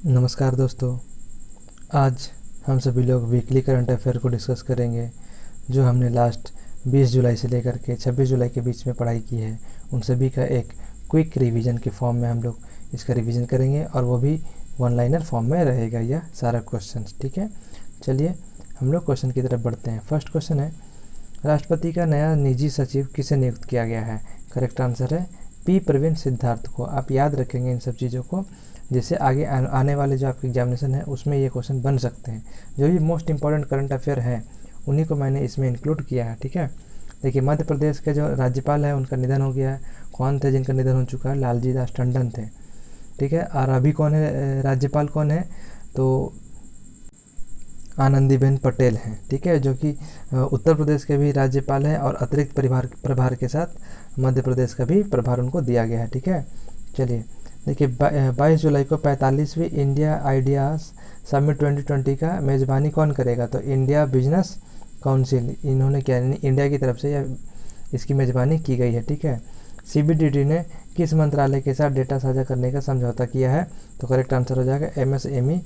नमस्कार दोस्तों। आज हम सभी लोग वीकली करंट अफेयर को डिस्कस करेंगे जो हमने लास्ट 20 जुलाई से लेकर के 26 जुलाई के बीच में पढ़ाई की है। उन सभी का एक क्विक रिवीजन के फॉर्म में हम लोग इसका रिवीजन करेंगे और वो भी वन लाइनर फॉर्म में रहेगा यह सारा क्वेश्चन। ठीक है, चलिए हम लोग क्वेश्चन की तरफ बढ़ते हैं। फर्स्ट क्वेश्चन है, राष्ट्रपति का नया निजी सचिव किसे नियुक्त किया गया है? करेक्ट आंसर है पी प्रवीण सिद्धार्थ को। आप याद रखेंगे इन सब चीज़ों को, जिससे आगे आने वाले जो आपके एग्जामिनेशन है उसमें ये क्वेश्चन बन सकते हैं। जो भी मोस्ट इंपॉर्टेंट करंट अफेयर हैं उन्हीं को मैंने इसमें इंक्लूड किया है। ठीक है, देखिए मध्य प्रदेश के जो राज्यपाल है उनका निधन हो गया है। कौन थे जिनका निधन हो चुका है? लालजी दास टंडन थे। ठीक है, और अभी कौन है राज्यपाल? कौन है? तो आनंदीबेन पटेल हैं। ठीक है, जो कि उत्तर प्रदेश के भी राज्यपाल हैं और अतिरिक्त प्रभार के साथ मध्य प्रदेश का भी प्रभार उनको दिया गया है। ठीक है, चलिए देखिए 22 जुलाई को 45वीं इंडिया आइडियाज़ समिट 2020 का मेज़बानी कौन करेगा? तो इंडिया बिजनेस काउंसिल इन्होंने किया, इंडिया की तरफ से यह इसकी मेज़बानी की गई है। ठीक है, सीबीडीटी ने किस मंत्रालय के साथ डेटा साझा करने का समझौता किया है? तो करेक्ट आंसर हो जाएगा एमएसएमई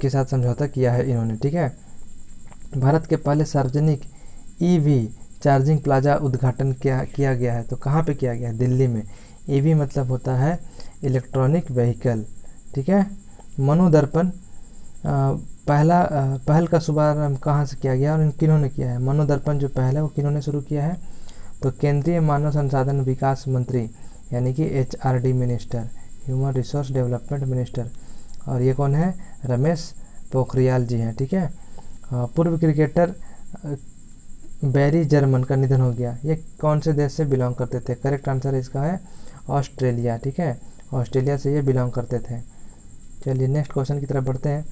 के साथ समझौता किया है इन्होंने। ठीक है, भारत के पहले सार्वजनिक ईवी चार्जिंग प्लाजा उद्घाटन किया गया है। तो कहाँ पे किया गया है? दिल्ली में। ईवी मतलब होता है इलेक्ट्रॉनिक व्हीकल। ठीक है, मनोदर्पण पहल का शुभारंभ कहाँ से किया गया और किन्होंने किया है? मनोदर्पण जो पहल है वो किन्होंने शुरू किया है? तो केंद्रीय मानव संसाधन विकास मंत्री यानी कि HRD minister, human resource development minister, और ये कौन है? रमेश पोखरियाल जी हैं। ठीक है, पूर्व क्रिकेटर बैरी जर्मन का निधन हो गया। ये कौन से देश से बिलोंग करते थे? करेक्ट आंसर इसका है ऑस्ट्रेलिया। ठीक है, ऑस्ट्रेलिया से ये बिलोंग करते थे। चलिए नेक्स्ट क्वेश्चन की तरफ बढ़ते हैं।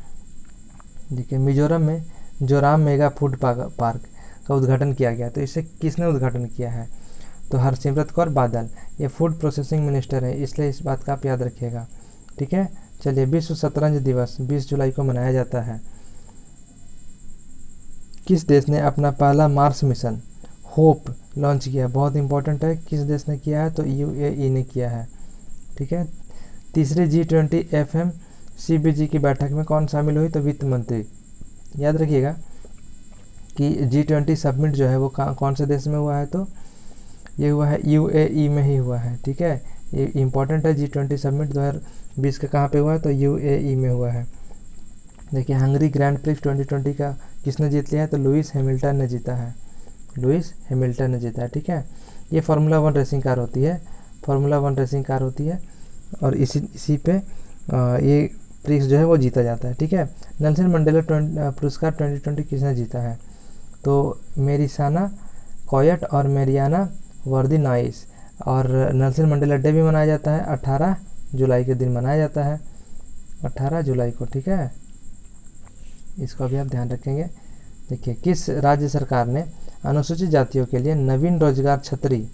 देखिए मिजोरम में जोराम मेगा फूड पार्क का उद्घाटन किया गया। तो इसे किसने उद्घाटन किया है? तो हरसिमरत कौर बादल, ये फूड प्रोसेसिंग मिनिस्टर है, इसलिए इस बात का आप याद रखिएगा। ठीक है, चलिए विश्व शतरंज दिवस 20 जुलाई को मनाया जाता है। किस देश ने अपना पहला मार्स मिशन होप लॉन्च किया? बहुत इंपॉर्टेंट है, किस देश ने किया है? तो यूएई ने किया है। ठीक है, तीसरी G20 FMCBG की बैठक में कौन शामिल हुई? तो वित्त मंत्री। याद रखिएगा कि G20 समिट जो है वो कौन से देश में हुआ है? तो ये हुआ है यूएई में ही हुआ है। ठीक है, ये इंपॉर्टेंट है। G20 समिट 2020 का कहाँ पे हुआ है? तो यूएई में हुआ है। देखिए हंगरी ग्रैंड प्रिक्स 2020 का किसने जीत लिया है? तो लुइस हैमिल्टन ने जीता है। लुइस हैमिल्टन ने जीता है। ठीक है, ये फार्मूला 1 रेसिंग कार होती है। फार्मूला 1 रेसिंग कार होती है और इसी पे ये प्रिक्स जो है वो जीता जाता है। ठीक है, नेल्सन मंडेला पुरस्कार 2020 किसने जीता है? तो मेरिसाना कॉयट और मेरियाना वर्दी-नाइस। और नेल्सन मंडेला डे भी मनाया जाता है 18 जुलाई के दिन मनाया जाता है, 18 जुलाई को। ठीक है, इसको भी आप ध्यान रखेंगे। देखिए किस राज्य सरकार ने अनुसूचित जातियों के लिए नवीन रोजगार छतरी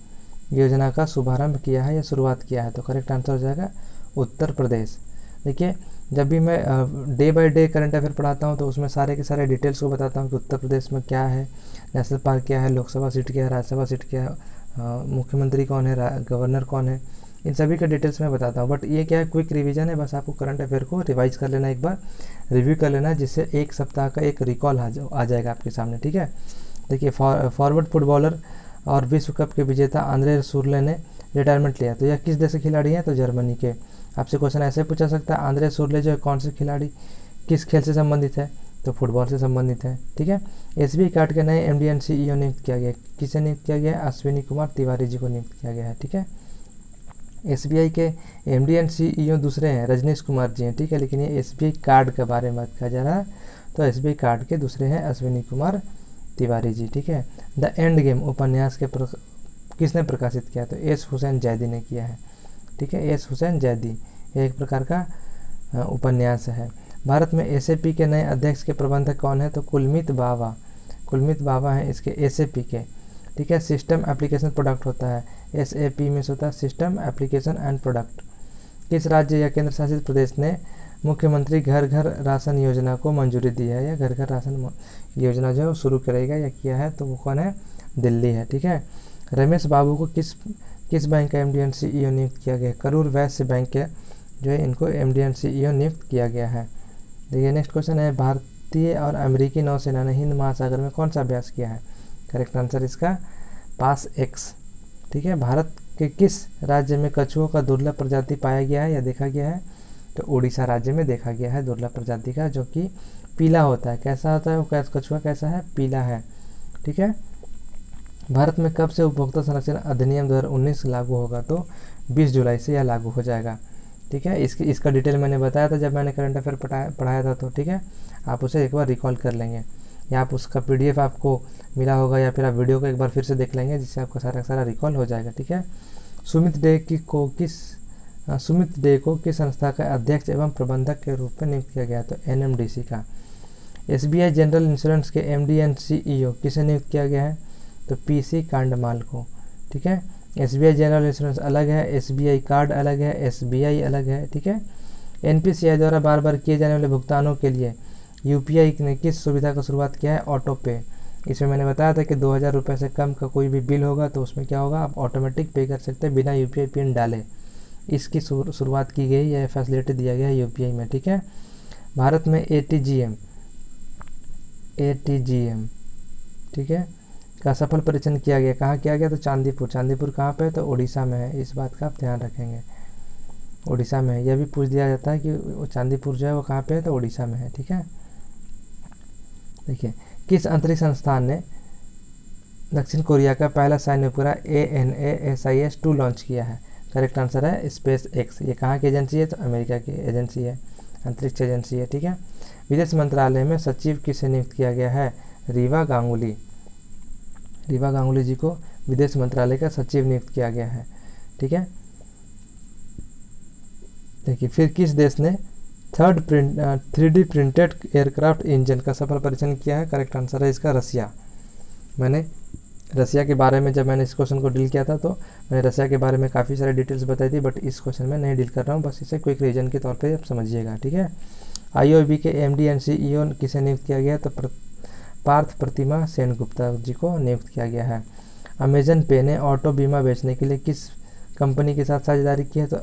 योजना का शुभारंभ किया है या शुरुआत किया है? तो करेक्ट आंसर हो जाएगा उत्तर प्रदेश। देखिए जब भी मैं day by day current affair पढ़ाता हूँ तो उसमें सारे के सारे डिटेल्स को बताता हूँ कि उत्तर प्रदेश में क्या है, नेशनल पार्क क्या है, लोकसभा सीट क्या है, राज्यसभा सीट क्या है, मुख्यमंत्री कौन है, गवर्नर कौन है, इन सभी का डिटेल्स मैं बताता हूँ। बट ये क्या है, क्विक रिवीजन है, बस आपको करंट अफेयर को रिवाइज कर लेना, एक बार रिव्यू कर लेना, जिससे एक सप्ताह का एक रिकॉल आ जाएगा आपके सामने। ठीक है, देखिए फॉरवर्ड फुटबॉलर और विश्व कप के विजेता आंद्रे सुरले ने रिटायरमेंट लिया। तो यह किस देश के खिलाड़ी हैं? तो जर्मनी के। आपसे क्वेश्चन ऐसे पूछा सकता है, आंद्रे सुरले जो है कौन से खिलाड़ी किस खेल से संबंधित है? तो फुटबॉल से संबंधित है। ठीक है, एसबीआई कार्ड के नए एमडी एंड सीईओ नियुक्त किया गया। किसे नियुक्त किया गया है? अश्विनी कुमार तिवारी जी को नियुक्त किया गया है। ठीक है, एसबीआई के एमडी एंड सीईओ दूसरे हैं, रजनीश कुमार जी हैं। ठीक है, लेकिन ये एसबीआई कार्ड के बारे में बात किया जा रहा है, तो एसबीआई कार्ड के दूसरे हैं अश्विनी कुमार तिवारी जी। ठीक है, द एंड गेम उपन्यास के किसने प्रकाशित किया? तो एस हुसैन जैदी ने किया है। ठीक है, एस हुसैन जैदी, यह एक प्रकार का उपन्यास है। भारत में एसएपी के नए अध्यक्ष के प्रबंधक कौन है? तो कुलमित बावा। कुलमित बावा हैं इसके एसएपी के। ठीक है, सिस्टम एप्लीकेशन प्रोडक्ट होता है, एसएपी में होता है सिस्टम एप्लीकेशन एंड प्रोडक्ट। किस राज्य या केंद्र शासित प्रदेश ने मुख्यमंत्री घर घर राशन योजना को मंजूरी दी है या घर घर राशन योजना जो है वो शुरू करेगा या किया है? तो वो कौन है? दिल्ली है। ठीक है, रमेश बाबू को किस बैंक का एमडी एंड सीईओ नियुक्त किया गया? करूर वैश्य बैंक के जो है इनको MD एंड CEO नियुक्त किया गया है। देखिए नेक्स्ट क्वेश्चन है, भारतीय और अमेरिकी नौसेना ने हिंद महासागर में कौन सा अभ्यास किया है? करेक्ट आंसर इसका पास एक्स। ठीक है, भारत के किस राज्य में कछुओं का दुर्लभ प्रजाति पाया गया है या देखा गया है? तो उड़ीसा राज्य में देखा गया है दुर्लभ प्रजाति का, जो कि पीला होता है। कैसा होता है वो? कछुआ कैसा है? पीला है। ठीक है, भारत में कब से उपभोक्ता संरक्षण अधिनियम 2019 लागू होगा? तो 20 जुलाई से यह लागू हो जाएगा। ठीक है, इसका डिटेल मैंने बताया था जब मैंने करंट अफेयर पढ़ाया था। तो ठीक है, आप उसे एक बार रिकॉल कर लेंगे, या आप उसका PDF आपको मिला होगा, या फिर आप वीडियो को एक बार फिर से देख लेंगे, जिससे आपका सारा रिकॉल हो जाएगा। ठीक है, सुमित डे को किस संस्था का अध्यक्ष एवं प्रबंधक के रूप में नियुक्त किया गया? तो NMDC का। SBI जनरल इंश्योरेंस के MD एंड CEO किसे नियुक्त किया गया है? तो PC कांडमाल को। ठीक है, SBI जनरल इंश्योरेंस अलग है, SBI कार्ड अलग है, SBI अलग है। ठीक है, NPCI द्वारा बार बार किए जाने वाले भुगतानों के लिए UPI ने किस सुविधा का शुरुआत किया है? ऑटो पे। इसमें मैंने बताया था कि 2000 रुपये से कम का कोई भी बिल होगा तो उसमें क्या होगा, आप ऑटोमेटिक पे कर सकते हैं बिना UPI पिन डाले। इसकी शुरुआत की गई, यह फैसिलिटी दिया गया है UPI में। ठीक है, भारत में ATGM ठीक है का सफल परीक्षण किया गया। कहाँ किया गया? तो चांदीपुर कहाँ पे है? तो उड़ीसा में है। इस बात का आप ध्यान रखेंगे, उड़ीसा में है। यह भी पूछ दिया जाता है कि वो चांदीपुर जो है वो कहाँ पे है? तो उड़ीसा में है। ठीक है, देखिए किस अंतरिक्ष संस्थान ने दक्षिण कोरिया का पहला सैन्य उपग्रह ANASIS-2 लॉन्च किया है? करेक्ट आंसर है स्पेस एक्स। ये कहाँ की एजेंसी है? तो अमेरिका की एजेंसी है, अंतरिक्ष एजेंसी है। ठीक है, विदेश मंत्रालय में सचिव किसे नियुक्त किया गया है? रीवा गांगुली जी को विदेश मंत्रालय का सचिव नियुक्त किया गया है। ठीक है, देखिए फिर किस देश ने 3D प्रिंटेड एयरक्राफ्ट इंजन का सफल परीक्षण किया है? करेक्ट आंसर है इसका रसिया। मैंने रसिया के बारे में जब मैंने इस क्वेश्चन को डील किया था तो मैंने रसिया के बारे में काफ़ी सारी डिटेल्स बताई थी, बट इस क्वेश्चन में नहीं डील कर रहा हूँ, बस इसे क्विक रीजन के तौर पे आप समझिएगा। ठीक है, IOB के MD एंड CEO किसे नियुक्त किया गया? तो पार्थ प्रतिमा सेनगुप्ता जी को नियुक्त किया गया है। अमेजन पे ने ऑटो बीमा बेचने के लिए किस कंपनी के साथ साझेदारी की है? तो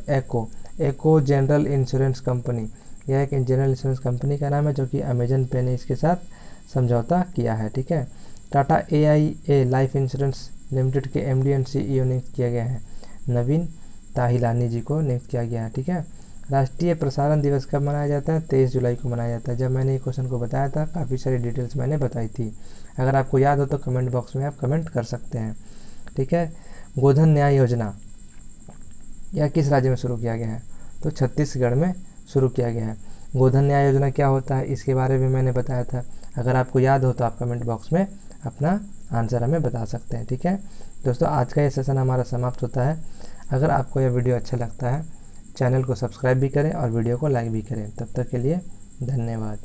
एको जनरल इंश्योरेंस कंपनी। यह एक जनरल इंश्योरेंस कंपनी का नाम है, जो कि अमेजन पे ने इसके साथ समझौता किया है। ठीक है, Tata AIA life insurance limited के MD एंड CEO नियुक्त किया गया है। नवीन ताहिलानी जी को नियुक्त किया गया है। ठीक है, राष्ट्रीय प्रसारण दिवस कब मनाया जाता है? 23 जुलाई को मनाया जाता है। जब मैंने ये क्वेश्चन को बताया था काफ़ी सारी डिटेल्स मैंने बताई थी, अगर आपको याद हो तो कमेंट बॉक्स में आप कमेंट कर सकते हैं। ठीक है, गोधन न्याय योजना यह किस राज्य में शुरू किया गया है? तो छत्तीसगढ़ में शुरू किया गया है। गोधन न्याय योजना क्या होता है इसके बारे में मैंने बताया था, अगर आपको याद हो तो आप कमेंट बॉक्स में अपना आंसर हमें बता सकते हैं। ठीक है दोस्तों, आज का ये सेशन हमारा समाप्त होता है। अगर आपको यह वीडियो अच्छा लगता है चैनल को सब्सक्राइब भी करें और वीडियो को लाइक भी करें। तब तक के लिए धन्यवाद।